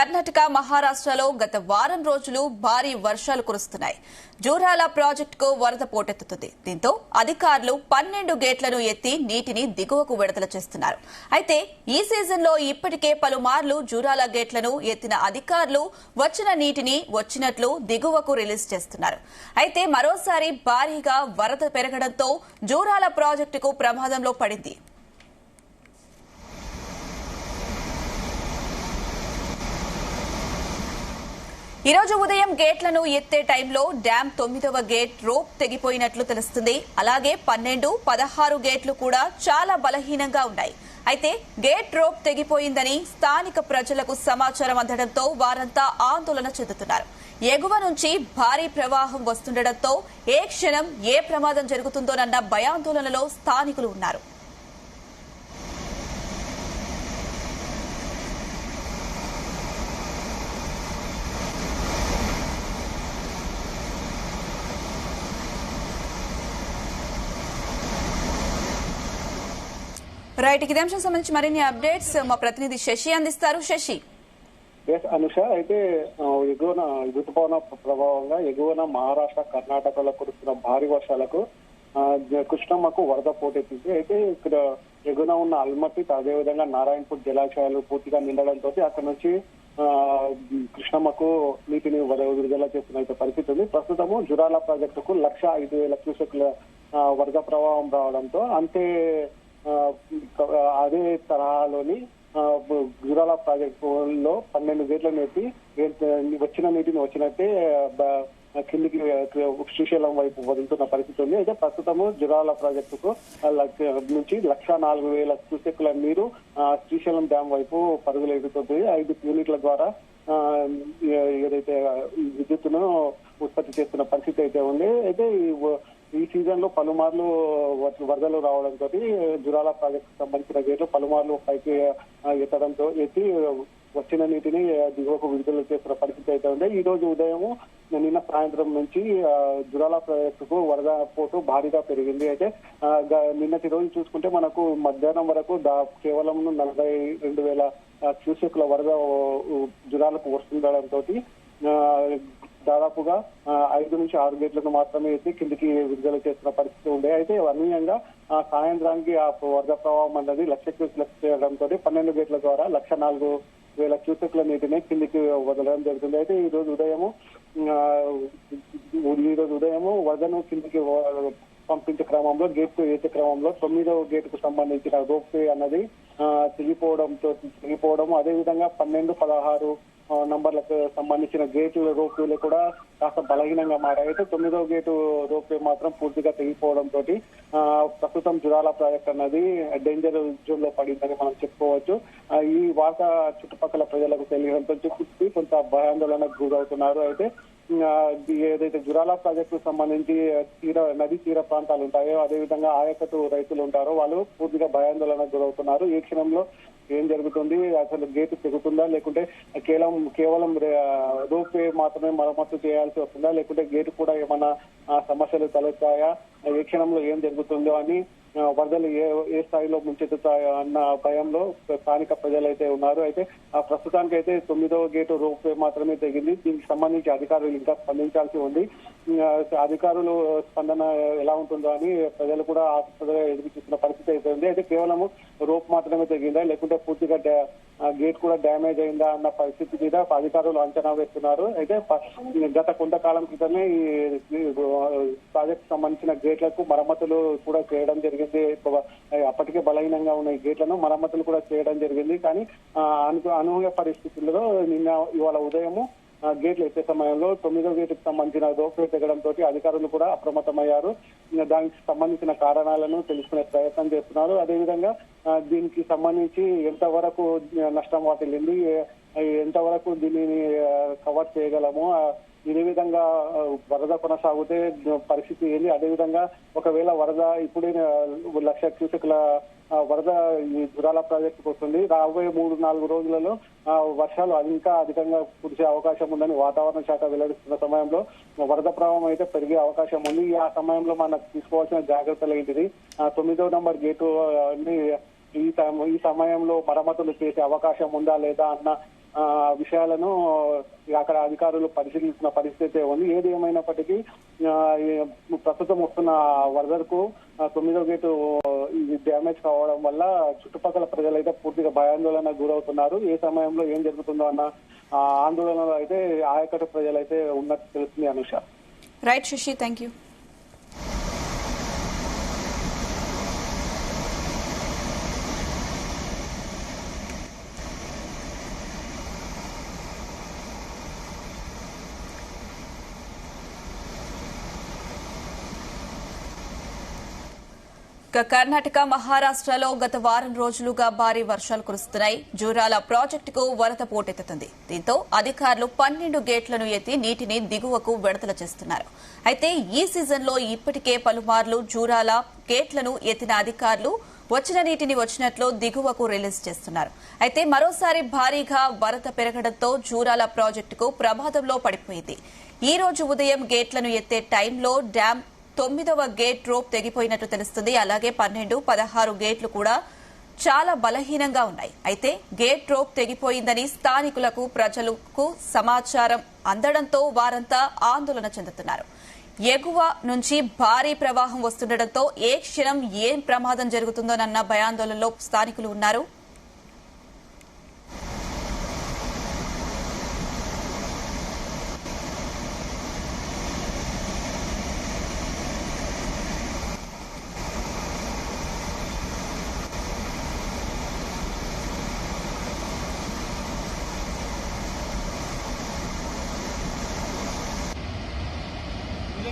కర్ణాటక మహారాష్ట్రలో గత వారం రోజులు భారీ వర్షాలు కురుస్తున్నాయి. జూరాల ప్రాజెక్టుకు వరద పోటెత్తుతుంది. దీంతో అధికారులు 12 గేట్లను ఎత్తి నీటిని దిగువకు విడుదల చేస్తున్నారు. అయితే ఈ సీజన్లో ఇప్పటికే పలుమార్లు జూరాల గేట్లను ఎత్తిన అధికారులు వచ్చిన నీటిని వచ్చినట్లు దిగువకు రిలీజ్ చేస్తున్నారు. అయితే మరోసారి భారీగా వరద పెరగడంతో జూరాల ప్రాజెక్టుకు ప్రమాదంలో పడింది. ఈ రోజు ఉదయం గేట్లను ఎత్తే టైంలో డ్యాం 9వ గేట్ రోప్ తెగిపోయినట్లు తెలుస్తుంది. అలాగే 12, 16 గేట్లు కూడా చాలా బలహీనంగా ఉన్నాయి. అయితే గేట్ రోప్ తెగిపోయిందని స్థానిక ప్రజలకు సమాచారం అందడంతో వారంతా ఆందోళన చెందుతున్నారు. ఎగువ నుంచి భారీ ప్రవాహం వస్తుండటంతో ఏ క్షణం ఏ ప్రమాదం జరుగుతుందోనన్న భయాందోళనలో స్థానికులు ఉన్నారు. రైట్, ఇదే అంశం సంబంధించి మరిన్ని అప్డేట్స్ మా ప్రతినిధి శశి అందిస్తారు. శశి. అనుష, అయితే ఎగువన ఋతుపవన ప్రభావంగా ఎగువన మహారాష్ట్ర, కర్ణాటకలో కురుస్తున్న భారీ వర్షాలకు కృష్ణమ్మకు వరద పోటెత్తింది. అయితే ఇక్కడ ఎగువన ఉన్న అల్మట్టి, అదేవిధంగా నారాయణపూర్ జలాశయాలు పూర్తిగా నిండడంతో అక్కడ నుంచి కృష్ణమ్మకు నీటిని విడుదల చేస్తున్న పరిస్థితి ఉంది. ప్రస్తుతము జురాల ప్రాజెక్టుకు 1,05,000 క్యూసెక్ల వరద ప్రవాహం రావడంతో అదే తరహాలోని జురాల ప్రాజెక్టు లో 12 గేట్లను ఎత్తి వచ్చిన నీటిని వచ్చినట్టే కిందికి శ్రీశైలం వైపు వదులుతున్న పరిస్థితి ఉంది. అయితే ప్రస్తుతము జురాల ప్రాజెక్టుకు నుంచి 1,04,000 క్యూసెక్ల నీరు శ్రీశైలం డ్యాం వైపు పరుగులు ఎదుగుతుంది. 5 యూనిట్ల ద్వారా ఏదైతే విద్యుత్తును ఉత్పత్తి చేస్తున్న పరిస్థితి అయితే ఉంది. అయితే ఈ సీజన్ లో పలుమార్లు వరదలు రావడంతో జురాల ప్రాజెక్టు సంబంధించిన గేట్లు పలుమార్లు పైకి ఎత్తి వచ్చిన నీటిని దిగువకు విడుదల చేస్తున్న పరిస్థితి అయితే ఉంది. ఈ రోజు ఉదయం నిన్న సాయంత్రం నుంచి జురాల ప్రాజెక్టుకు వరద పోటు భారీగా పెరిగింది. అయితే నిన్నటి రోజు చూసుకుంటే మనకు మధ్యాహ్నం వరకు కేవలం 42,000 క్యూసెక్ల వరద జురాలకు వస్తుండడంతో దాదాపుగా 5 నుంచి 6 గేట్లను మాత్రమే ఎత్తి కిందికి విడుదల చేస్తున్న పరిస్థితి ఉండే. అయితే అన్వయంగా సాయంత్రానికి ఆ వరద ప్రవాహం అనేది 1,00,000 క్యూసెక్లకు చేయడంతో 12 గేట్ల ద్వారా 1,04,000 క్యూసెక్ల నీటిని కిందికి వదలడం జరుగుతుంది. అయితే ఈ రోజు ఉదయము వరదను కిందికి పంపించే క్రమంలో గేట్ ఎత్తే క్రమంలో 9వ గేటుకు సంబంధించిన రోప్వే అన్నది తెగిపోవడం, అదేవిధంగా 12, 16 నంబర్లకు సంబంధించిన గేట్ల రోప్వేలు కూడా కాస్త బలహీనంగా మారాయి. అయితే 9వ గేటు రోప్వే మాత్రం పూర్తిగా తెగిపోవడంతో ప్రస్తుతం జురాల ప్రాజెక్ట్ అన్నది డేంజర్ జోన్ లో పడిందని మనం చెప్పుకోవచ్చు. ఈ వార్త చుట్టుపక్కల ప్రజలకు తెలియడంతో కొంత భయాందోళనకు గురవుతున్నారు. అయితే ఏదైతే జురాల ప్రాజెక్టు సంబంధించి నదీ తీర ప్రాంతాలు ఉంటాయో, అదేవిధంగా ఆయకట్టు రైతులు ఉంటారో వాళ్ళు పూర్తిగా భయాందోళనకు గురవుతున్నారు. ఏ క్షణంలో ఏం జరుగుతుంది, అసలు గేటు తెగుతుందా, లేకుంటే కేవలం రోప్వే మాత్రమే మరమ్మతు చేయాల్సి వస్తుందా, లేకుంటే గేటు కూడా ఏమైనా సమస్యలు తలెత్తాయా, ఏ క్షణంలో ఏం జరుగుతుందో అని వరదలు ఏ స్థాయిలో ముంచెత్తుతాయో అన్న భయంలో స్థానిక ప్రజలైతే ఉన్నారు. అయితే ప్రస్తుతానికి అయితే 9వ గేటు రోప్వే మాత్రమే తెగింది. దీనికి సంబంధించి అధికారులు ఇంకా స్పందించాల్సి ఉంది. అధికారులు స్పందన ఎలా ఉంటుందో అని ప్రజలు కూడా ఆసక్తిగా ఎదురు చూస్తున్న పరిస్థితి అయితే ఉంది. అయితే కేవలం రోప్ మాత్రమే తెగిందా, లేకుంటే పూర్తిగా గేట్ కూడా డ్యామేజ్ అయిందా అన్న పరిస్థితి మీద అధికారులు అంచనా వేస్తున్నారు. అయితే గత కొంతకాలం క్రితమే ఈ ప్రాజెక్టు సంబంధించిన గేట్లకు మరమ్మతులు కూడా చేయడం జరిగింది. అప్పటికే బలహీనంగా ఉన్న ఈ గేట్లను మరమ్మతులు కూడా చేయడం జరిగింది. కానీ అనూహ్య పరిస్థితుల్లో ఇవాళ ఉదయము గేట్లు ఎత్తే సమయంలో 9వ గేటుకు సంబంధించిన రోప్వే తెగడంతో అధికారులు కూడా అప్రమత్తమయ్యారు. దానికి సంబంధించిన కారణాలను తెలుసుకునే ప్రయత్నం చేస్తున్నారు. అదేవిధంగా దీనికి సంబంధించి ఎంతవరకు నష్టం వాటిల్లింది, ఎంతవరకు దీనిని కవర్ చేయగలము, ఇదే విధంగా వరద కొనసాగితే పరిస్థితి ఏంది, అదేవిధంగా ఒకవేళ వరద ఇప్పుడే 1,00,000 క్యూసెక్ల వరద ఈ జురాల ప్రాజెక్టుకు వస్తుంది. రాబోయే 3-4 రోజులలో వర్షాలు ఇంకా అధికంగా కురిసే అవకాశం ఉందని వాతావరణ శాఖ వెల్లడిస్తున్న సమయంలో వరద ప్రవాహం అయితే పెరిగే అవకాశం ఉంది. ఆ సమయంలో మనకు తీసుకోవాల్సిన జాగ్రత్తలు ఏంటిది, 9వ నంబర్ గేటు ఈ సమయంలో మరమ్మతులు చేసే అవకాశం ఉందా లేదా అన్న విషయాలను అక్కడ అధికారులు పరిశీలిస్తున్న పరిస్థితి ఉంది. ఏది ఏమైనప్పటికీ ప్రస్తుతం వస్తున్న వరదకు 9వ గేటు డ్యామేజ్ కావడం వల్ల చుట్టుపక్కల ప్రజలైతే పూర్తిగా భయాందోళన గురవుతున్నారు. ఏ సమయంలో ఏం జరుగుతుందో అన్న ఆందోళనలో అయితే ఆయకట్టు ప్రజలైతే ఉన్నట్టు తెలుస్తుంది. Anusha. Right Shashi, thank you. Karnataka, మహారాష్ట్రలో గత వారం రోజులుగా భారీ వర్షాలు కురుస్తున్నాయి. జూరాల ప్రాజెక్టుకు వరద పోటెత్తుతుంది. దీంతో అధికారులు 12 గేట్లను ఎత్తి నీటిని దిగువకు విడుదల చేస్తున్నారు. అయితే ఈ సీజన్లో ఇప్పటికే పలుమార్లు జూరాల గేట్లను ఎత్తిన అధికారులు వచ్చిన నీటిని వచ్చినట్లు దిగువకు రిలీజ్ చేస్తున్నారు. అయితే మరోసారి భారీగా వరద పెరగడంతో జూరాల ప్రాజెక్టుకు ప్రమాదంలో పడిపోయింది. ఈ రోజు ఉదయం గేట్లను ఎత్తే టైంలో డ్యాం 9వ గేట్ రోప్ తెగిపోయినట్టు తెలుస్తుంది. అలాగే 12, 16 గేట్లు కూడా చాలా బలహీనంగా ఉన్నాయి. అయితే గేట్ రోప్ తెగిపోయిందని స్థానికులకు, ప్రజలకు సమాచారం అందడంతో వారంతా ఆందోళన చెందుతున్నారు. ఎగువ నుంచి భారీ ప్రవాహం వస్తుండటంతో ఏ క్షణం ఏం ప్రమాదం జరుగుతుందోనన్న భయాందోళనలో స్థానికులు ఉన్నారు.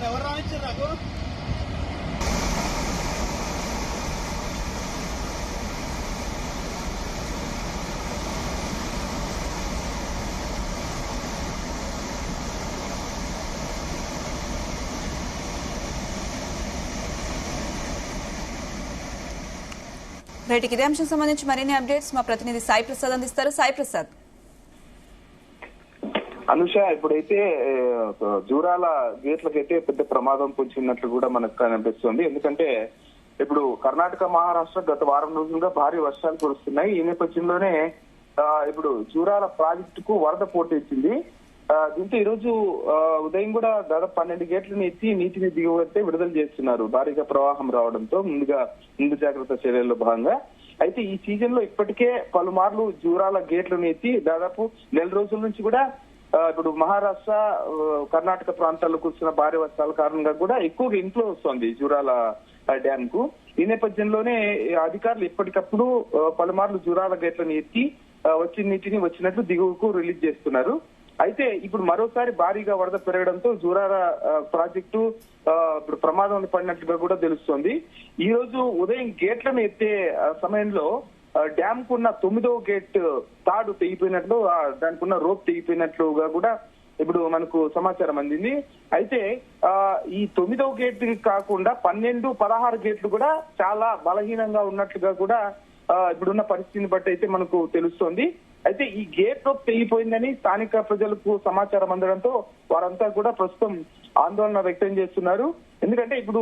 ఎవరు రానిచ్చారు నాకు? రైట్, ఇదే అంశం సంబంధించి మరిన్ని అప్డేట్స్ మా ప్రతినిధి సాయి ప్రసాద్ అందిస్తారు. సాయి ప్రసాద్. అనుష, ఇప్పుడైతే జూరాల గేట్లకైతే పెద్ద ప్రమాదం పొంచినట్లు కూడా మనకు కనిపిస్తుంది. ఎందుకంటే ఇప్పుడు కర్ణాటక, మహారాష్ట్ర గత వారం రోజులుగా భారీ వర్షాలు కురుస్తున్నాయి. ఈ నేపథ్యంలోనే ఇప్పుడు జూరాల ప్రాజెక్టుకు వరద పోటెత్తింది. దీంతో ఈ రోజు ఉదయం కూడా దాదాపు 12 గేట్లను ఎత్తి నీటిని దిగువైతే విడుదల చేస్తున్నారు. భారీగా ప్రవాహం రావడంతో ముందు జాగ్రత్త చర్యల్లో భాగంగా. అయితే ఈ సీజన్ లో ఇప్పటికే పలుమార్లు జూరాల గేట్లను ఎత్తి దాదాపు 1 రోజుల నుంచి కూడా ఇప్పుడు మహారాష్ట్ర, కర్ణాటక ప్రాంతాల్లో కురిసిన భారీ వర్షాల కారణంగా కూడా ఎక్కువగా ఇంట్లో వస్తోంది జూరాల డ్యామ్ కు. ఈ నేపథ్యంలోనే అధికారులు ఎప్పటికప్పుడు పలుమార్లు జూరాల గేట్లను ఎత్తి వచ్చిన నీటిని వచ్చినట్లు దిగువకు రిలీజ్ చేస్తున్నారు. అయితే ఇప్పుడు మరోసారి భారీగా వరద పెరగడంతో జూరాల ప్రాజెక్టు ఇప్పుడు ప్రమాదంలో పడినట్లుగా కూడా తెలుస్తోంది. ఈ రోజు ఉదయం గేట్లను ఎత్తే సమయంలో డ్యామ్ కున్న 9వ గేట్ తాడు తెగిపోయినట్లు, దానికి ఉన్న రోప్ తెగిపోయినట్లుగా కూడా ఇప్పుడు మనకు సమాచారం అందింది. అయితే ఈ 9వ గేట్ కాకుండా 12, 16 గేట్లు కూడా చాలా బలహీనంగా ఉన్నట్లుగా కూడా ఇప్పుడున్న పరిస్థితిని బట్టి అయితే మనకు తెలుస్తోంది. అయితే ఈ గేట్ రోప్ తెగిపోయిందని స్థానిక ప్రజలకు సమాచారం అందడంతో వారంతా కూడా ప్రస్తుతం ఆందోళన వ్యక్తం చేస్తున్నారు. ఎందుకంటే ఇప్పుడు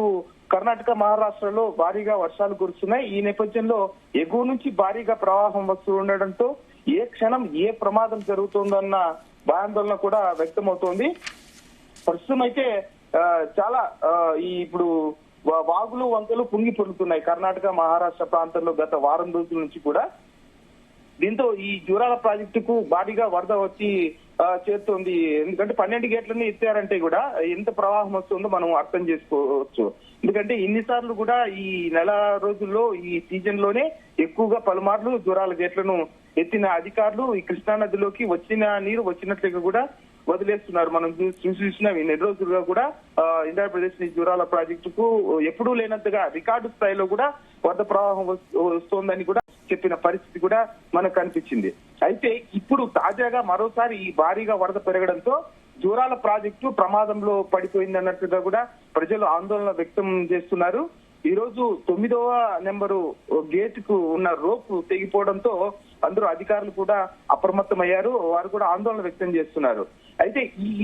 కర్ణాటక, మహారాష్ట్రలో భారీగా వర్షాలు కురుస్తున్నాయి. ఈ నేపథ్యంలో ఎగువ నుంచి భారీగా ప్రవాహం వస్తూ ఉండడంతో ఏ క్షణం ఏ ప్రమాదం జరుగుతుందన్న భయాందోళన కూడా వ్యక్తమవుతోంది. ప్రస్తుతం అయితే చాలా ఇప్పుడు వాగులు, వంకలు పొంగి పొరులుతున్నాయి కర్ణాటక, మహారాష్ట్ర ప్రాంతంలో గత వారం రోజుల నుంచి కూడా. దీంతో ఈ జూరాల ప్రాజెక్టుకు భారీగా వరద వచ్చి చేరుతోంది. ఎందుకంటే 12 గేట్లను ఎత్తారంటే కూడా ఎంత ప్రవాహం వస్తుందో మనం అర్థం చేసుకోవచ్చు. ఎందుకంటే ఇన్నిసార్లు కూడా ఈ నెల రోజుల్లో ఈ సీజన్ లోనే ఎక్కువగా పలుమార్లు జూరాల గేట్లను ఎత్తిన అధికారులు ఈ కృష్ణా నదిలోకి వచ్చిన నీరు వచ్చినట్లుగా కూడా వదిలేస్తున్నారు. మనం చూసినాం ఈ 2 రోజులుగా కూడా ఆంధ్రప్రదేశ్ జూరాల ప్రాజెక్టుకు ఎప్పుడూ లేనంతగా రికార్డు స్థాయిలో కూడా వరద ప్రవాహం వస్తోందని కూడా చెప్పిన పరిస్థితి కూడా మనకు కనిపించింది. అయితే ఇప్పుడు తాజాగా మరోసారి ఈ భారీగా వరద పెరగడంతో జూరాల ప్రాజెక్టు ప్రమాదంలో పడిపోయింది అన్నట్టుగా కూడా ప్రజలు ఆందోళన వ్యక్తం చేస్తున్నారు. ఈ రోజు 9వ నెంబరు గేట్ కు ఉన్న రోప్ తెగిపోవడంతో అందరూ అధికారులు కూడా అప్రమత్తమయ్యారు. వారు కూడా ఆందోళన వ్యక్తం చేస్తున్నారు. అయితే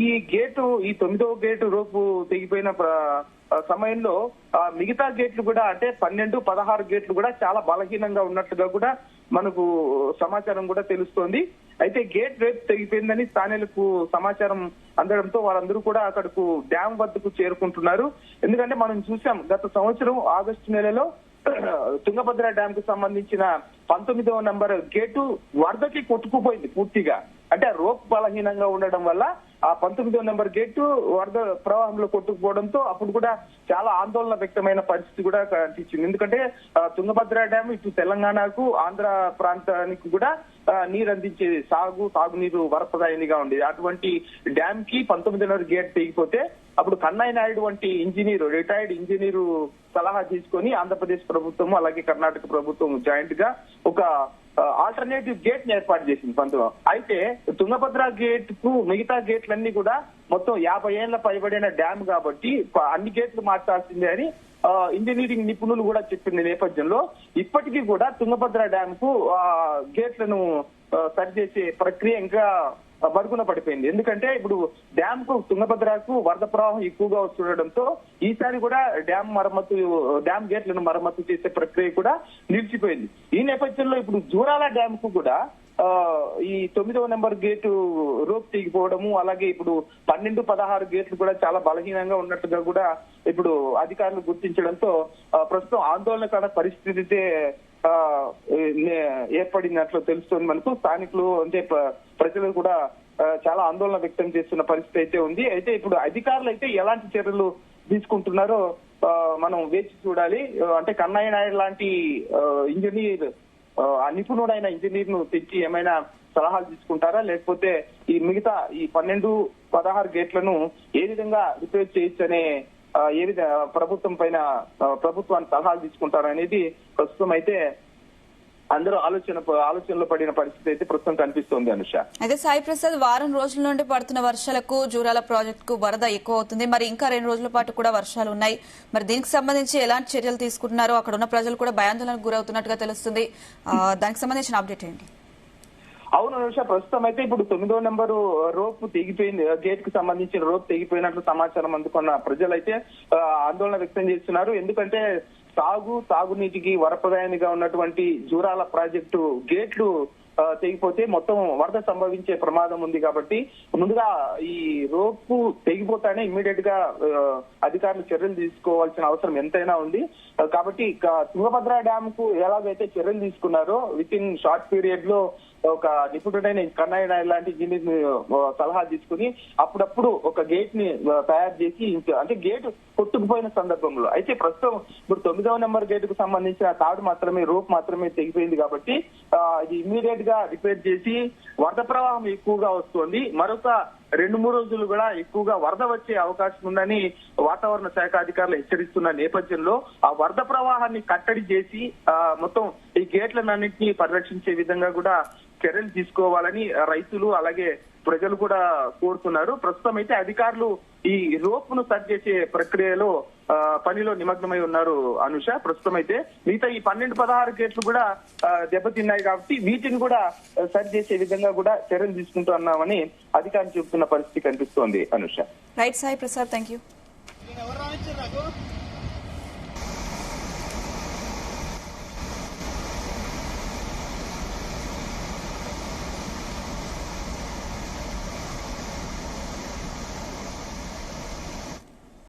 ఈ గేటు, ఈ 9వ గేటు రోపు తెగిపోయిన సమయంలో మిగతా గేట్లు కూడా అంటే 12, 16 గేట్లు కూడా చాలా బలహీనంగా ఉన్నట్లుగా కూడా మనకు సమాచారం కూడా తెలుస్తోంది. అయితే గేట్ రేపు తెగిపోయిందని స్థానికులకు సమాచారం అందడంతో వారందరూ కూడా అక్కడకు డ్యామ్ వద్దకు చేరుకుంటున్నారు. ఎందుకంటే మనం చూసాం గత సంవత్సరం ఆగస్టు నెలలో తుంగభద్ర డ్యామ్ కు సంబంధించిన 19వ నెంబర్ గేటు వరదకి కొట్టుకుపోయింది పూర్తిగా. అంటే రోప్ బలహీనంగా ఉండడం వల్ల ఆ 19వ నెంబర్ గేటు వరద ప్రవాహంలో కొట్టుకుపోవడంతో అప్పుడు కూడా చాలా ఆందోళన వ్యక్తమైన పరిస్థితి కూడా కనిపించింది. ఎందుకంటే తుంగభద్ర డ్యామ్ ఇటు తెలంగాణకు, ఆంధ్ర ప్రాంతానికి కూడా నీరు అందించే తాగునీరు వరప్రదాయనిగా ఉండేది. అటువంటి డ్యామ్ కి 19వ గేట్ తెగిపోతే అప్పుడు కన్నయ్య నాయుడు వంటి ఇంజనీరు, రిటైర్డ్ ఇంజనీరు సలహా తీసుకొని ఆంధ్రప్రదేశ్ ప్రభుత్వం అలాగే కర్ణాటక ప్రభుత్వం జాయింట్ గా ఒక ఆల్టర్నేటివ్ గేట్ ని ఏర్పాటు చేసింది 19. అయితే తుంగభద్ర గేట్ కు మిగతా గేట్లన్నీ కూడా మొత్తం 50 ఏళ్ల పైబడిన డ్యామ్ కాబట్టి అన్ని గేట్లు మార్చాల్సిందే అని ఇంజనీరింగ్ నిపుణులు కూడా చెప్పిన నేపథ్యంలో ఇప్పటికీ కూడా తుంగభద్ర డ్యామ్ కు గేట్లను సరిచేసే ప్రక్రియ ఇంకా బరుగున పడిపోయింది. ఎందుకంటే ఇప్పుడు డ్యామ్ కు తుంగభద్రకు వరద ప్రవాహం ఎక్కువగా వస్తుండటంతో ఈసారి కూడా డ్యామ్ గేట్లను మరమ్మతు చేసే ప్రక్రియ కూడా నిలిచిపోయింది. ఈ నేపథ్యంలో ఇప్పుడు జూరాల డ్యామ్ కు కూడా ఈ 9వ నెంబర్ గేటు రోప్ తెగిపోవడము, అలాగే ఇప్పుడు 12, 16 గేట్లు కూడా చాలా బలహీనంగా ఉన్నట్టుగా కూడా ఇప్పుడు అధికారులు గుర్తించడంతో ప్రస్తుతం ఆందోళనకర పరిస్థితి ఏర్పడినట్లు తెలుస్తోంది మనకు. స్థానికులు అంటే ప్రజలు కూడా చాలా ఆందోళన వ్యక్తం చేస్తున్న పరిస్థితి అయితే ఉంది. అయితే ఇప్పుడు అధికారులు అయితే ఎలాంటి చర్యలు తీసుకుంటున్నారో మనం వేచి చూడాలి. అంటే కన్నయ్య నాయుడు లాంటి ఇంజనీర్, నిపుణుడైన ఇంజనీర్ ను తెచ్చి ఏమైనా సలహాలు తీసుకుంటారా, లేకపోతే ఈ మిగతా ఈ 12, 16 గేట్లను ఏ విధంగా రిపేర్ చేయొచ్చు అనే ప్రభుత్వాన్ని సలహాలు తీసుకుంటారనేది ప్రస్తుతం అయితే అందరూ ఆలోచనలో పడిన పరిస్థితి అయితే ప్రస్తుతం కనిపిస్తోంది. అనుష, అయితే సాయి ప్రసాద్, వారం రోజుల నుండి పడుతున్న వర్షాలకు జూరాల ప్రాజెక్ట్ కు వరద ఎక్కువ అవుతుంది. మరి ఇంకా 2 రోజుల పాటు కూడా వర్షాలు ఉన్నాయి. మరి దీనికి సంబంధించి ఎలాంటి చర్యలు తీసుకుంటున్నారో, అక్కడ ఉన్న ప్రజలు కూడా భయాందోళనకు గురవుతున్నట్టుగా తెలుస్తుంది. దానికి సంబంధించిన అప్డేట్ ఏంటి? అవును అనుష, ప్రస్తుతం అయితే ఇప్పుడు 9వ నెంబరు రోప్ తెగిపోయింది. గేట్ కు సంబంధించిన రోప్ తెగిపోయినట్లు సమాచారం అందుకున్న ప్రజలైతే ఆందోళన వ్యక్తం చేస్తున్నారు. ఎందుకంటే తాగునీటికి వరప్రదాయానిగా ఉన్నటువంటి జూరాల ప్రాజెక్టు గేట్లు తెగిపోతే మొత్తం వరద సంభవించే ప్రమాదం ఉంది. కాబట్టి ముందుగా ఈ రోప్ తెగిపోతానే ఇమ్మీడియట్ గా అధికారులు చర్యలు తీసుకోవాల్సిన అవసరం ఎంతైనా ఉంది. కాబట్టి తుంగభద్ర డ్యామ్ కు ఎలాగైతే చర్యలు తీసుకున్నారో విత్ ఇన్ షార్ట్ పీరియడ్ లో ఒక నిపుణుడైన కన్నయ్య నాయుడు లాంటి ఇంజనీర్ సలహా తీసుకుని అప్పుడప్పుడు ఒక గేట్ ని తయారు చేసి, అంటే గేట్ కొట్టుకుపోయిన సందర్భంలో అయితే ప్రస్తుతం ఇప్పుడు 9వ నెంబర్ గేట్ కు సంబంధించిన రోప్ మాత్రమే తెగిపోయింది. కాబట్టి ఇది ఇమ్మీడియట్ గా రిపేర్ చేసి, వరద ప్రవాహం ఎక్కువగా వస్తుంది, మరొక 2-3 రోజులు కూడా ఎక్కువగా వరద వచ్చే అవకాశం ఉందని వాతావరణ శాఖ అధికారులు హెచ్చరిస్తున్న నేపథ్యంలో ఆ వరద ప్రవాహాన్ని కట్టడి చేసి మొత్తం ఈ గేట్లన్నింటినీ పరిరక్షించే విధంగా కూడా చర్యలు తీసుకోవాలని రైతులు అలాగే ప్రజలు కూడా కోరుతున్నారు. ప్రస్తుతం అయితే అధికారులు ఈ రోప్ ను సరి చేసే ప్రక్రియలో పనిలో నిమగ్నమై ఉన్నారు. అనుష, ప్రస్తుతం అయితే మిగతా ఈ 12, 16 గేట్లు కూడా దెబ్బతిన్నాయి కాబట్టి వీటిని కూడా సరి చేసే విధంగా కూడా చర్యలు తీసుకుంటున్నామని అధికారులు చెబుతున్న పరిస్థితి కనిపిస్తోంది. Anusha, right Sai Prasad, thank you. ఎవరు రానిచ్చారు నాకు?